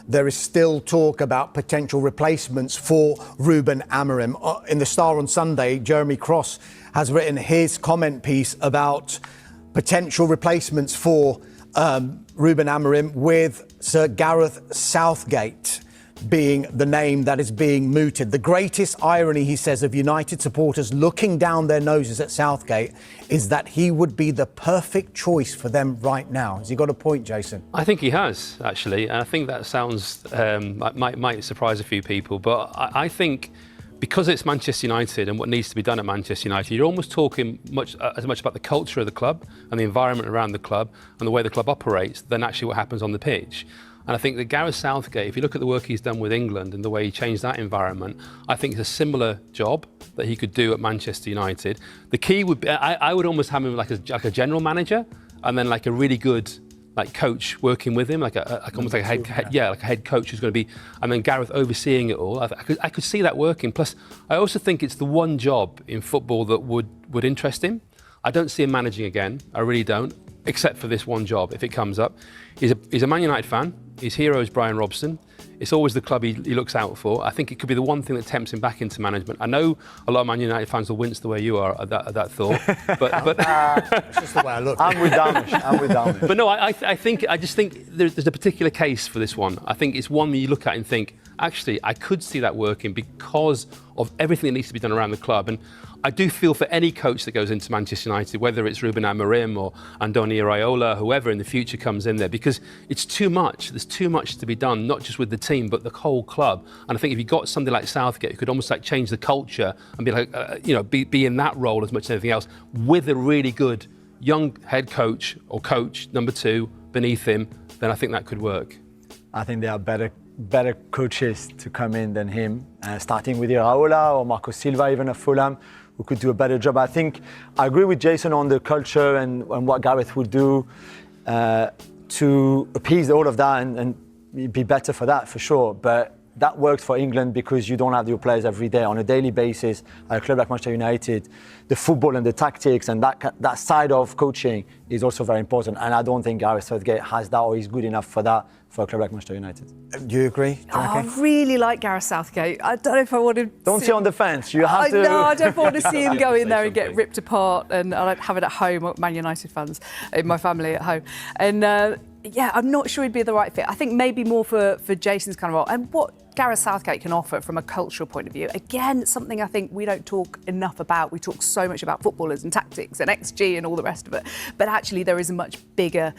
there is still talk about potential replacements for RUBEN AMORIM. In the Star on Sunday, Jeremy Cross has written his comment piece about potential replacements for RUBEN AMORIM, with Sir Gareth Southgate being the name that is being mooted. The greatest irony, he says, of United supporters looking down their noses at Southgate is that he would be the perfect choice for them right now. Has he got a point, Jason? I think he has, actually. And I think that sounds, might surprise a few people. But I think because it's Manchester United and what needs to be done at Manchester United, you're almost talking as much about the culture of the club and the environment around the club and the way the club operates than actually what happens on the pitch. And I think that Gareth Southgate, if you look at the work he's done with England and the way he changed that environment, I think it's a similar job that he could do at Manchester United. The key would be, I would almost have him like a general manager, and then like a really good coach working with him, almost like a head coach who's going to be, and then Gareth overseeing it all. I could see that working. Plus, I also think it's the one job in football that would interest him. I don't see him managing again. I really don't, except for this one job, if it comes up. He's a Man United fan. His hero is Brian Robson. It's always the club he looks out for. I think it could be the one thing that tempts him back into management. I know a lot of Man United fans will wince the way you are at that thought, but it's just the way I look. I'm with Damish. But no, I just think there's a particular case for this one. I think it's one that you look at and think, actually, I could see that working because of everything that needs to be done around the club. And I do feel for any coach that goes into Manchester United, whether it's RUBEN AMORIM or Andoni Iraola, whoever in the future comes in there, because it's too much. There's too much to be done, not just with the team, but the whole club. And I think if you got somebody like Southgate who could almost like change the culture and be like, be in that role as much as anything else, with a really good young head coach or coach number two beneath him, then I think that could work. I think there are better coaches to come in than him, starting with Iraola or Marco Silva, even at Fulham, who could do a better job. I think I agree with Jason on the culture and what Gareth would do to appease all of that and be better for that, for sure. But that works for England because you don't have your players every day on a daily basis. At a club like Manchester United, the football and the tactics and that side of coaching is also very important. And I don't think Gareth Southgate has that or is good enough for that for a club like Manchester United. Do you agree? I really like Gareth Southgate. I don't know if I want to... Don't sit on the fence. You have to... No, I don't want to see him go in there and get ripped apart. And I don't have it at home, Man United fans, in my family at home. And yeah, I'm not sure he'd be the right fit. I think maybe more for Jason's kind of role. And what Gareth Southgate can offer from a cultural point of view, again, something I think we don't talk enough about. We talk so much about footballers and tactics and XG and all the rest of it. But actually, there is a much bigger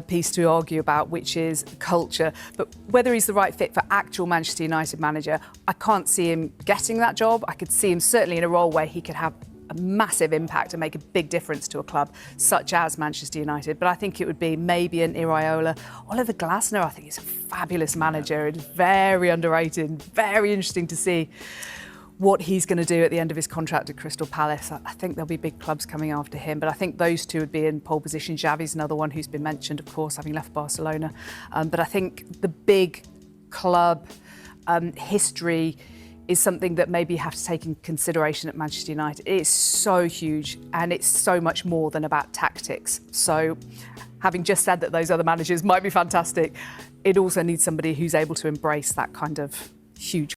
piece to argue about, which is culture. But whether he's the right fit for actual Manchester United manager, I can't see him getting that job. I could see him certainly in a role where he could have a massive impact and make a big difference to a club such as Manchester United. But I think it would be maybe an Iraola. Oliver Glasner, I think he's a fabulous manager and very underrated, very interesting to see what he's going to do at the end of his contract at Crystal Palace. I think there'll be big clubs coming after him, but I think those two would be in pole position. Xavi's another one who's been mentioned, of course, having left Barcelona. But I think the big club history is something that maybe you have to take in consideration at Manchester United. It's so huge and it's so much more than about tactics. So having just said that those other managers might be fantastic, it also needs somebody who's able to embrace that kind of huge